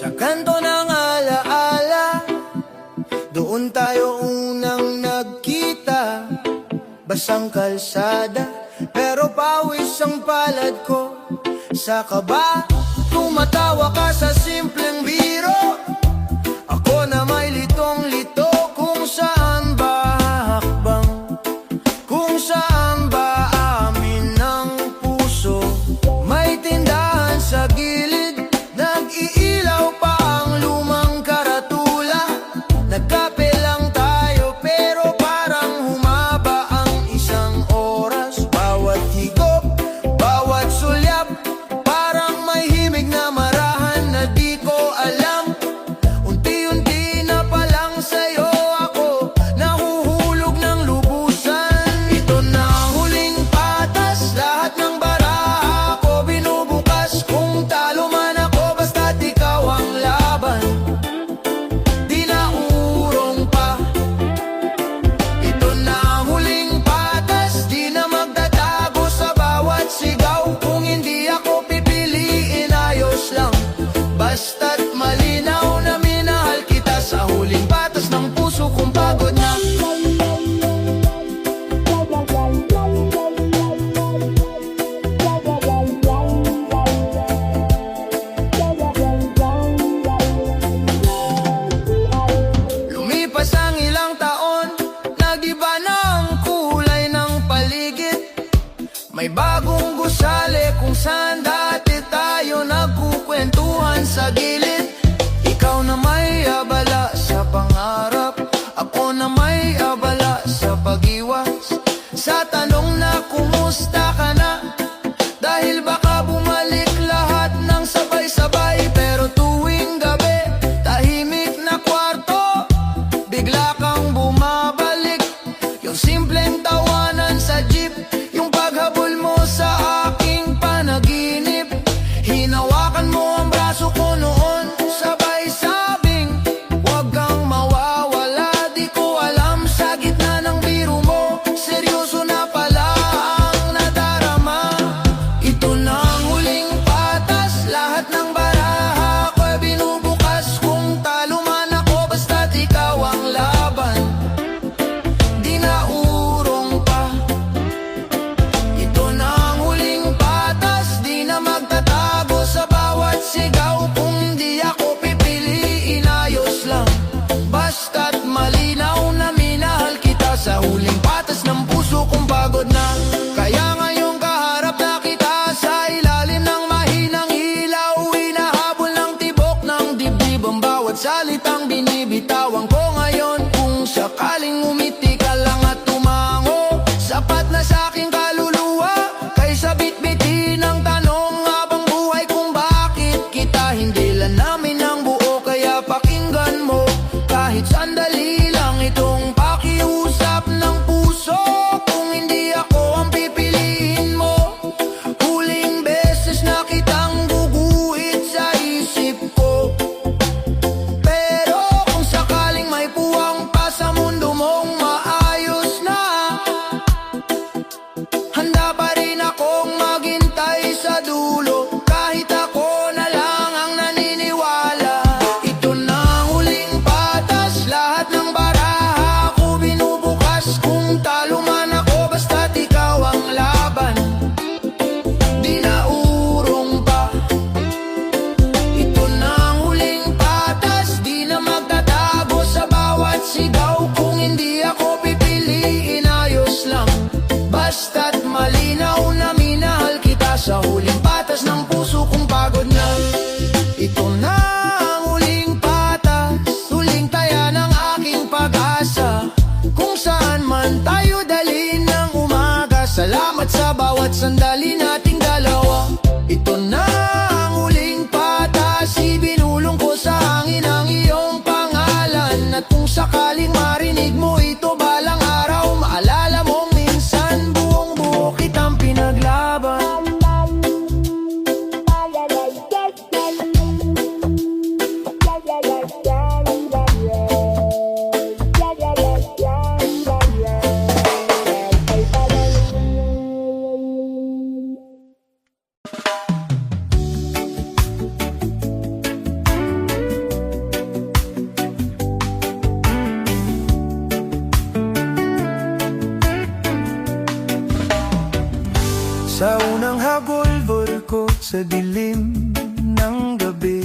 Sa kanto ng alaala, doon tayo unang nagkita. Basang kalsada, pero pawis ang palad ko. Sa kaba, tumatawa ka sa simpleng biro. Ako na may litong-lito, kung saan ba hakbang, kung saan ba amin ng puso. May tindahan sa gilid, nag-iilaw pa ang lumang karatula. Nagkape lang tayo pero parang humaba ang isang oras. Bawat higop, bawat sulyap, parang may himig na marahan na di ko alam. Unti-unti na palang sa'yo ako nahuhulog ng lubusan. Ito na ang huling patas, lahat ng baraha ko binubukas. Kung talo man ako, basta't ikaw ang laban, di na urong pa. Ito na ang huling patas, di na magtatago sa bawat sigaw. Kung hindi ako pipiliin, ayos lang, basta't malinaw na minahal kita. Sa huling patas ng puso kong pagod na. Lumipas ang ilang taon, nag-iba na ang kulay ng paligid. May bagong gusali kung saan dati tayo nagkukwentuhan sa gilid. Ikaw na may abala sa pangarap, ako na may abala sa pag-iwas. Sa tanong na kumusta ka na, dahil baka bumalik lahat ng sabay-sabay. Pero tuwing gabi, tahimik na kwarto, bigla kang bumabalik. Yung simpleng tawanan sa jeep, yung paghabol mo sa aking panaginip. Hinawakan mo ang braso ko noon, sabay sabing huwag kang mawawala. Di ko alam sa gitna ng biro mo, seryoso na pala ang nadarama. Ito na ang huling patas, lahat ng baraha ko'y binubukas. Kung talo man ako, basta't ikaw ang laban, di na urong pa. Ito na ang huling patas, di na magtatago sa bawat sigaw. Kung di ako pipiliin, ayos lang, basta't malinaw na minahal kita. Sa huling patas ng puso kong pagod na. Kaya ngayong kaharap na kita, sa ilalim ng mahinang ilaw, hinahabol ng tibok ng dibdib ang bawat salitang binibitawan ko ngayon. Kung sakaling umiti ka lang at tumango, sapat na sa aking kaluluwa, kaysa bitbitin ng tanong habang buhay kung bakit kita hindi lang namin ang buo. Kaya pakinggan mo kahit sandali lang itong pakiusap ng puso. Kung hindi ako ang pipiliin mo, huling beses na kitang guguhit sa isip ko. Pero kung sakaling may puwang pa sa mundo mong maayos na, handa pa rin akong maghintay sa dulo, kahit ako na lang ang naniniwala. Ito na ang huling patas, lahat ng baraha ko binubukas. Kung talo man ako, basta't ikaw ang laban, di na urong pa. Ito na ang huling patas, di na magtatago sa bawat sigaw. Kung hindi ako pipiliin, ayos lang, basta't malinaw na minahal kita. Sa huling patas ng puso kong pagod na. Ito na ang huling patas, huling taya ng aking pag-asa. Kung saan man tayo dalhin ng umaga, salamat sa bawat sandali nating dalawa. Ito na ang huling patas, ibinulong ko sa hangin ang iyong pangalan. At kung sakaling marinig mo ito balang araw, maalala mong minsan buong buo kitang pinaglaban. dilim ng gabi.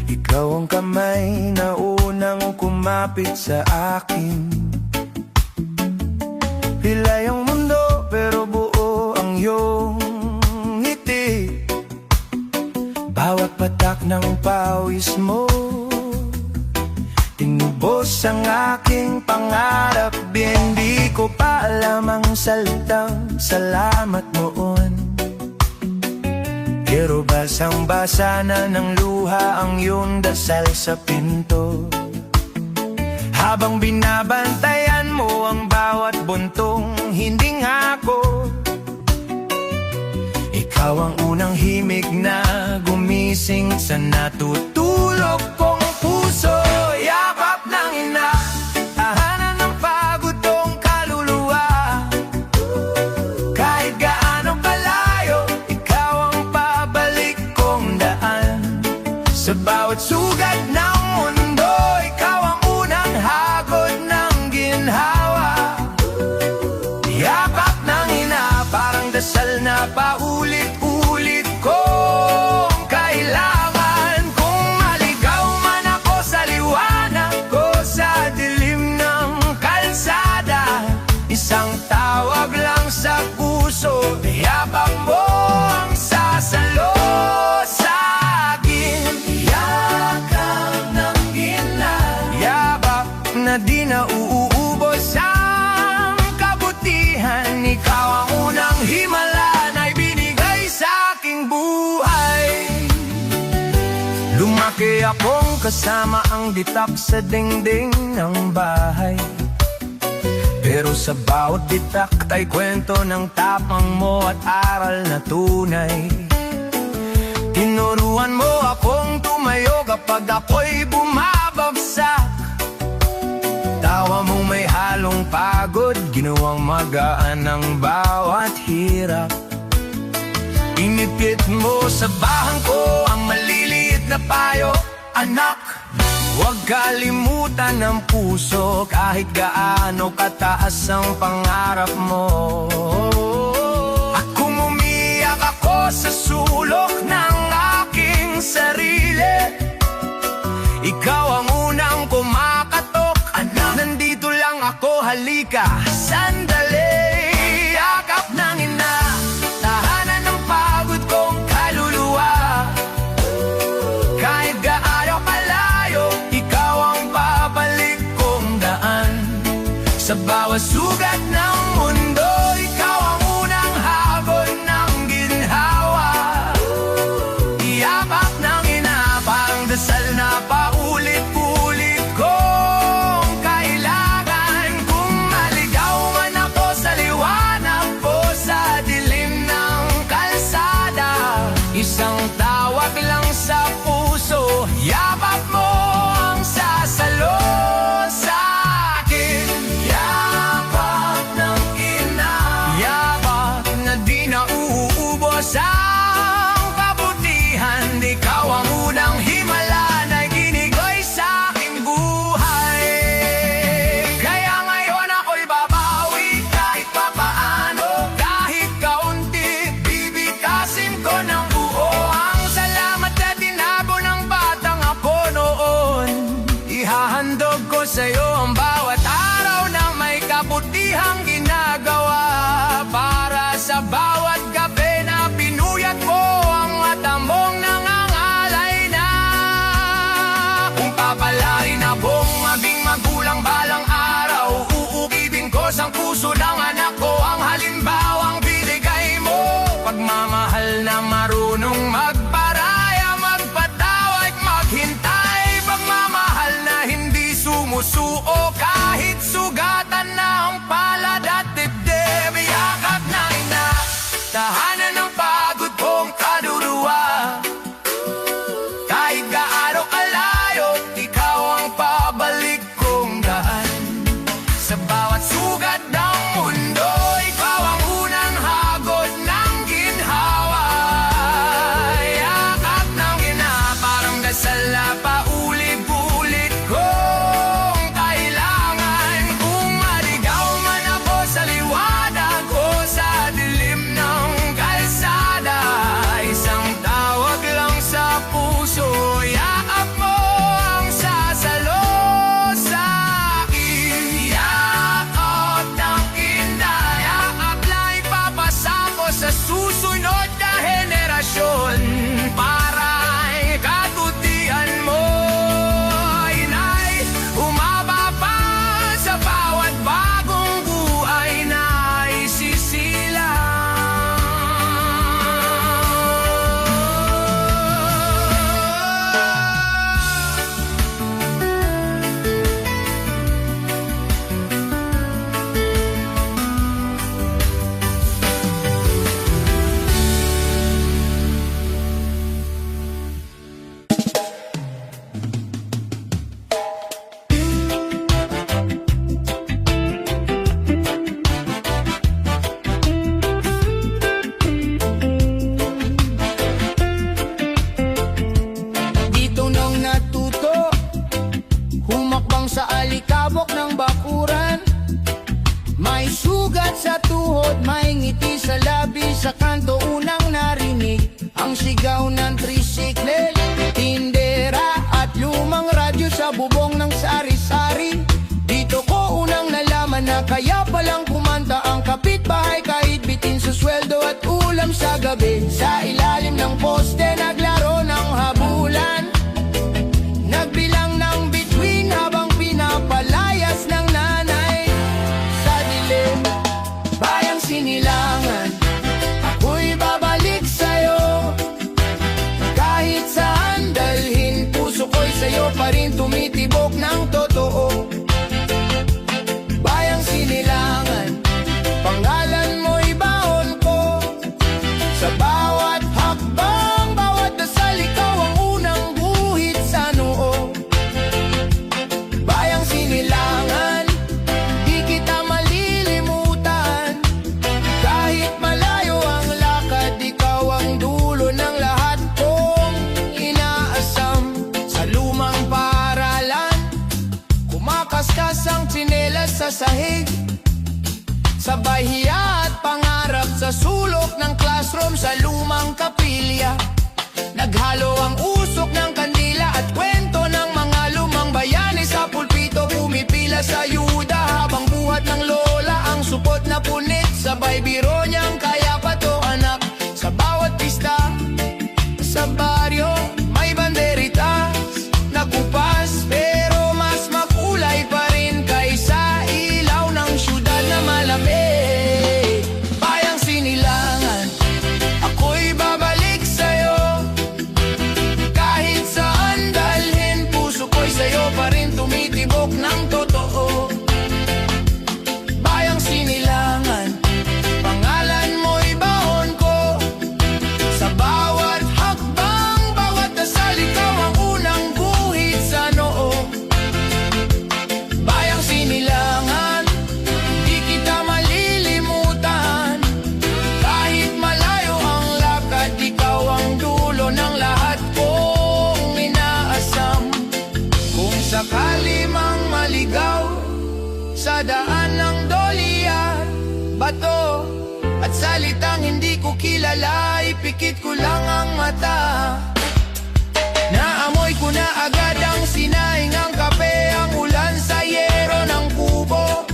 Ikaw ang kamay na unang kumapit sa akin. Pilay ang mundo pero buo ang iyong ngiti. Bawat patak ng pawis mo tinubos ang aking pangarap. Hindi ko pa alam ang salitang salamat noon, pero basang-basa na ng luha ang iyong dasal sa pinto. Habang binabantayan mo ang bawat buntong hinding ako, ikaw ang unang himig na gumising sa natutulog kong puso. Yakap ng ina, tahanan ng pagod kong kaluluwa. Kahit gaano kalayo, ikaw ang pabalik kong daan. Sa bawat sugat ng mundo, ikaw ang unang hagod ng ginhawa. Yakap ng ina, parang dasal na paulit-ulit kong kailangan. Kung maligaw man ako sa liwanag ko, sa dilim ng kalsada, isang tawag lang sa puso, yakap mo ang sasalo sa akin. Yakap ng ina, yakap na di na uuubos ang kabutihan. Ikaw ang unang himala na ibinigay sa aking buhay. Lumaki akong kasama ang ditak sa dingding ng bahay, pero sa bawat ditak ay kwento ng tapang mo at aral na tunay. Tinuruan mo akong tumayo kapag ako'y bumabagsak. Tawa mong may halong pagod, ginawang magaan ang bawat hirap. Inipit mo sa bahang ko ang maliliit na payo. Anak, huwag kalimutan ng puso, kahit gaano kataas ang pangarap mo. At kung umiyak ako sa sulok ng aking sarili, ikaw ang unang kumakatok. Anak, nandito lang ako, halika, sandali. Yakap ng ina, tahanan ng pagod kong kaluluwa. Kahit gaano kalayo, ikaw ang babalik kong daan. Sa bawat sugat ng mundo, ikaw ang unang hagod ng ginhawa. Yakap ng ina, parang dasal na paulit-ulit kong kailangan. Kung maligaw man ako sa liwanag ko, sa dilim ng kalsada, isang tawag lang sa puso, yakap mo ang sasalo sa akin. Yakap ng ina, yakap na di na uuubos ang kabutihan. Ikaw ang unang himala na ginigay sa aking buhay. Kaya ngayon ako'y babawi kahit papaano, kahit kaunti, bibitasin ko ng buo ang salamat na tinago ng batang ako noon. Ihahandog ko sa'yo ang bawat araw na may kabutihang ginagawa. Para sa bawat gabi na pinuyat mo ang mata mong nangangalay. gabi sa ilalim ng poste naglaro ng habulan. Nagbilang ng bituin habang pinapalayas ng nanay sa dilim. Bayang sinilangan, ako'y babalik sa'yo. Kahit saan dalhin, puso ko'y sa'yo pa rin tumitibok ng totoo. Bayang sinilangan, pangalan mo'y baon ko. Sa bawat hakbang, bawat dasal, ikaw ang unang guhit sa noo. Bayang sinilangan, di kita malilimutan. Kahit malayo ang lakad, ikaw ang dulo ng lahat kong inaasam. Sa lumang paaralan, kumakaskas ang tsinelas sa sahig. Sabay hiya at pangarap sa sulok ng classroom sa lumang kapilya. Naghalo ang usok ng kandila at kwento ng mga lumang bayani. Sa pulpito pumipila sa ayuda habang buhat ng lola ang supot na punit. Sabay biro niyang kaya pa to anak. Sa bawat pista sa baryo may banderitas na kupas, pero mas makulay pa rin kaysa ilaw ng syudad na malamig. Bayang sinilangan, ako'y babalik sa'yo. Kahit saan dalhin, puso ko'y sa'yo pa rin tumitibok ng totoo. Bayang sinilangan, pangalan mo'y baon ko. Sa bawat hakbang, bawat dasal, ikaw ang unang guhit sa noo. Bayang sinilangan, di kita malilimutan. Kahit malayo ang lakad, ikaw ang dulo ng lahat kong inaasam. Kung sakali mang maligaw sa daan ng dolya, bato at salitang hindi ko kilala, ipikit ko lang ang mata. Naamoy ko na agad ang sinaingang kape, ang ulan sa yero ng kubo.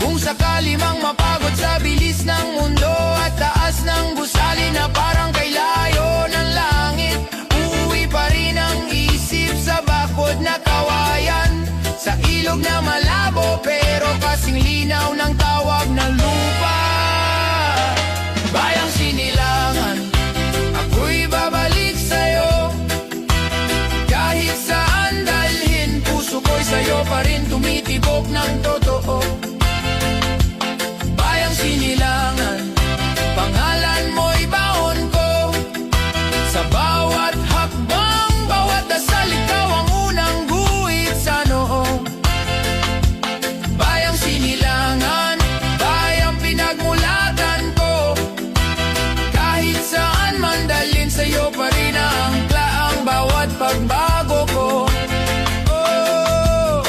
Kung sakali mang mapagod sa bilis ng mundo at taas ng gusali na parang kay layo ng langit, uuwi pa rin ang isip sa bakod na kawayan. Sa ilog na malabo pero kasing linaw ng tawag ng lupa. Bayang sinilangan, ako'y babalik sa'yo. Kahit saan dalhin, puso ko'y sa'yo pa rin tumitibok ng totoo. Bayang sinilangan, pangalan mo'y baon ko. Sa bawat hakbang, bawat dasal, ikaw ang unang guhit sa noo. Bayang sinilangan, bayang pinagmulatan ko. Kahit saan man dalhin, sa'yo pa rin ang klaang bawat pagbago ko. Oh.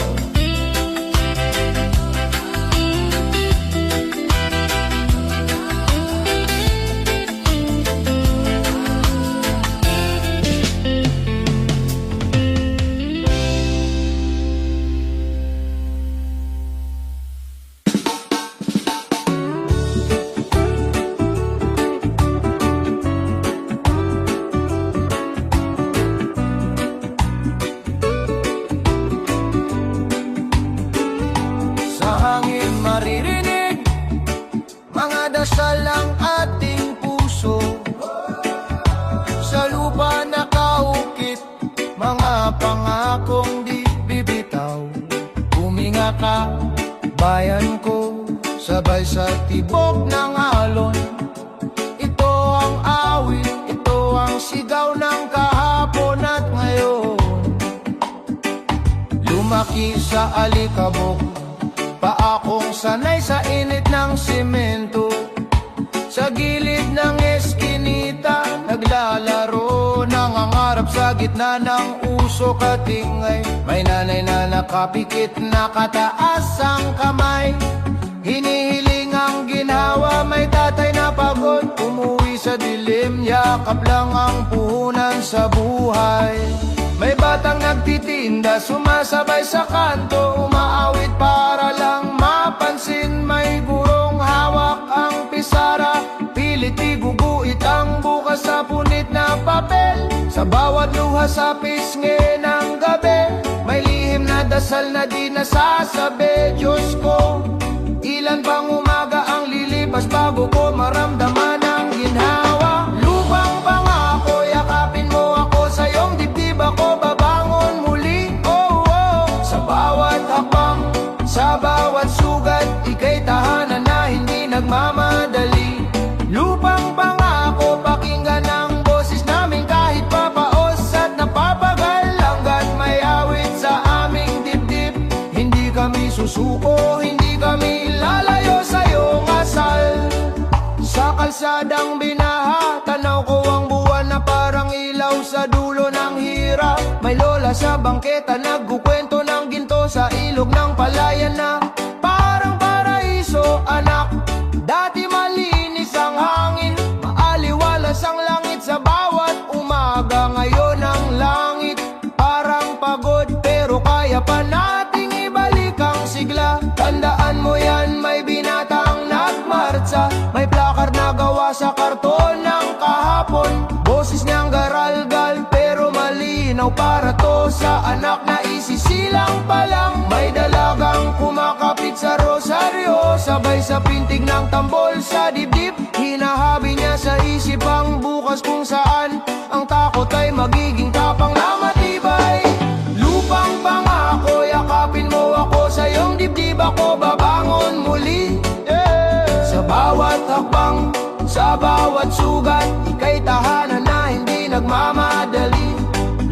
Sa hangin maririnig mga dasal ng ating puso. Sa lupa nakaukit mga pangakong di bibitaw. Huminga ka, bayan ko, sabay sa tibok ng alon. Ito ang awit, ito ang sigaw ng kahapon at ngayon. Lumaki sa alikabok, paakong sanay sa init ng simento. Sa gilid ng eskinita, naglalaro, nangangarap sa gitna ng usok at ingay. May nanay na nakapikit, nakataas ang kamay. Hinihiling ang ginhawa, may tatay na pagod, umuwi sa dilim, yakap lang ang puhunan sa buhay. May batang nagtitinda, sumasabay sa kanto, umaawit para lang mapansin. May gurong hawak ang pisara, pilit iguguit ang buhay. Sa bawat luha sa pisngi ng gabi, may lihim na dasal na di nasasabi. Diyos ko, ilan pang umaga ang lilipas bago ko maramdaman ang ginhawa. Lupang pangako, yakapin mo ako, sa iyong dibdib ako babangon muli. Oh, oh. Sa bawat hakbang, sa bawat sugat, ika'y tahanan na hindi nagmamadali. Lupang pangako, pakinggan ang boses namin kahit papaos at napapagal. Hanggat may awit sa aming dibdib, hindi kami susuko, hindi kami lalayo sa iyong asal. Sa kalsadang binaha, tanaw ko ang buwan na parang ilaw sa dulo ng hirap. May lola sa bangketa, nagkukwento ng ginto sa ilog ng palayan na parang paraiso, anak. Dati malinis ang hangin, maaliwalas ang langit sa bawat umaga. Ngayon ang langit parang pagod, pero kaya pa nating ibalik ang sigla. Tandaan mo yan, may binatang nagmarcha, may plakar na gawa sa karton ng kahapon. Boses niyang garalgal, pero malinaw para to sa anak na isisilang pa lang. May dalagang kumakapit sa rosaryo, sabay sa pintig ng tambol sa dibdib. Hinahabi niya sa isip ang bukas kung saan ang takot ay magiging tapang na matibay. Lupang pangako, yakapin mo ako, sa iyong dibdib ako babangon muli. Sa bawat hakbang, sa bawat sugat, ika'y tahanan na hindi nagmamadali.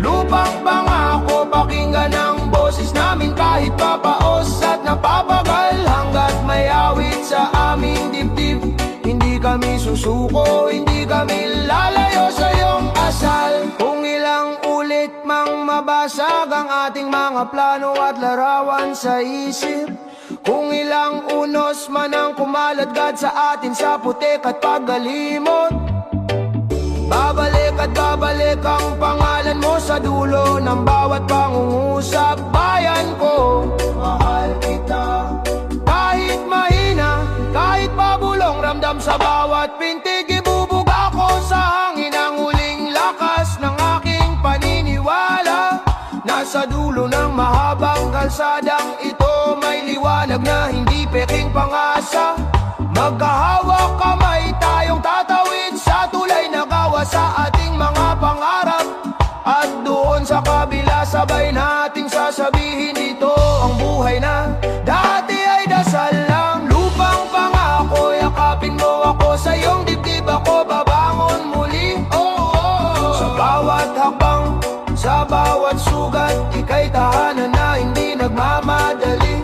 Lupang pangako, pakinggan ang boses namin kahit papaos at napapagal. Hanggat may awit sa aming dibdib, hindi kami susuko, hindi kami lalayo sa iyong asal. Kung ilang ulit mang mabasag ang ating mga plano at larawan sa isip, kung ilang unos man ang kumaladkad sa atin sa putik at paggalimot, babalik at babalik ang pangalan mo sa dulo ng bawat pangungusap. Bayan ko, mahal kita. Kahit mahina, kahit pabulong ramdam sa bawat pintig, ibubuga ko sa hangin ang huling lakas ng aking paniniwala. Nasa dulo ng mahabang kalsadang ito, may liwanag na hindi peking pangasa. Magkahawak kamay tayong tatawid sa tulay na gawa sa ating mga pangarap. At doon sa kabila, sabay nating sasabihin dito ang buhay na dati ay dasal lang. Lupang pangako, yakapin mo ako, sa iyong dibdib ako babangon muli. Oh, oh, oh. Sa bawat hakbang, sa bawat sugat, ika'y tahanan na hindi nagmamadali.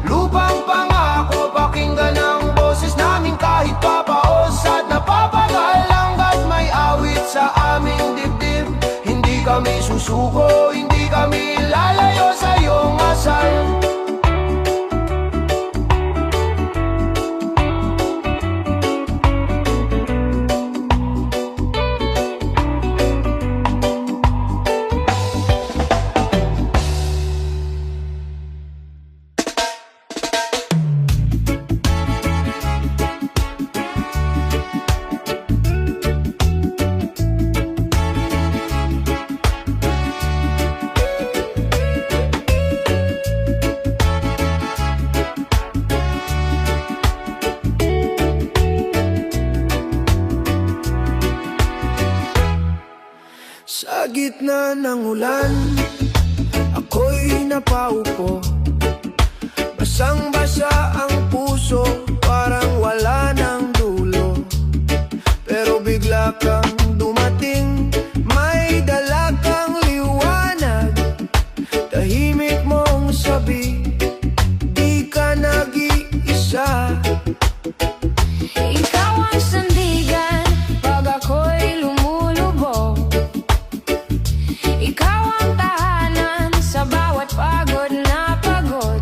Lupang pangako, pakinggan ang boses namin kahit papaos at napapagal. Hanggat may awit sa aming dibdib, hindi kami susuko, hindi kami lalayo sa iyong asal. Sa gitna ng ulan, ako'y napaupo. Basang-basa ang puso, parang wala ng dulo. Pero bigla kang dumating, may dala kang liwanag. Tahimik mong sabi, di ka nag-iisa. Ikaw ang sandigan pag ako'y lumulubog. Ikaw ang tahanan sa bawat pagod na pagod.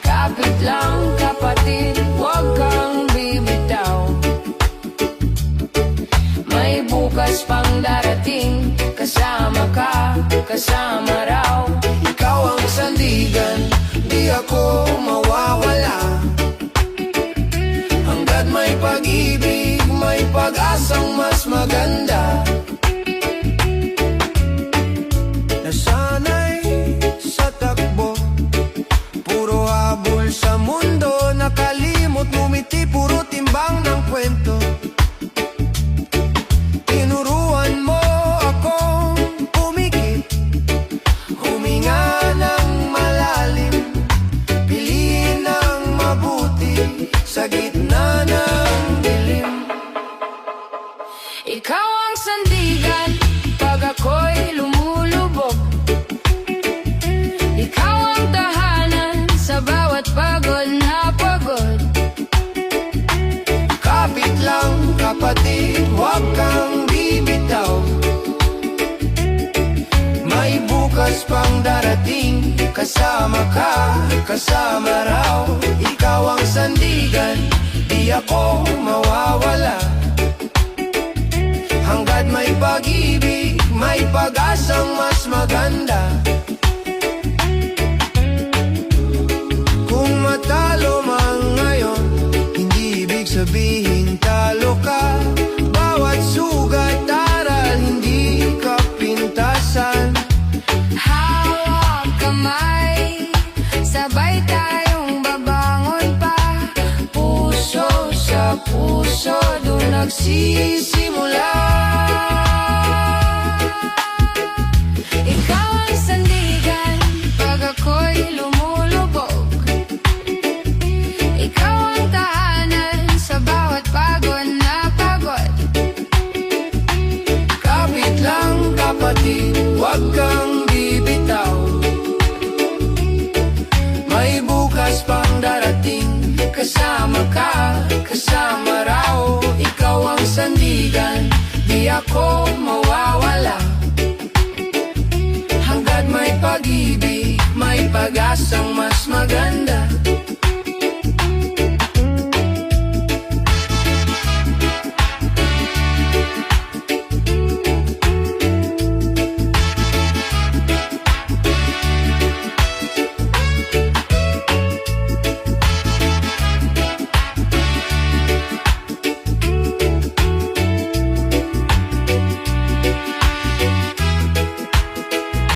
Kapit lang kapatid, huwag kang bibitaw. May bukas pang darating, kasama ka, kasama raw. Ikaw ang sandigan, di ako mawawala. Hanggat may pag-ibig, may pag-asang mas maganda. kasama ka, kasama raw. Ikaw ang sandigan, di ako mawawala. Hanggat may pag-ibig, may pag-asang mas maganda. Kung matalo man ngayon, hindi ibig sabihin talo ka. Bawat sugat aral, hindi ka pintasan. Hawak kamay, sabay tayong babangon pa. Puso sa puso, doon nagsisimula. Ikaw ang sandigan, pag ako'y lumulubog. Ikaw ang tahanan, sa bawat pagod na pagod. Kapit lang kapatid, huwag kang bibitaw. May bukas pang darating, kasama ka, kasama raw. Ikaw ang sandigan, di ako mawawala.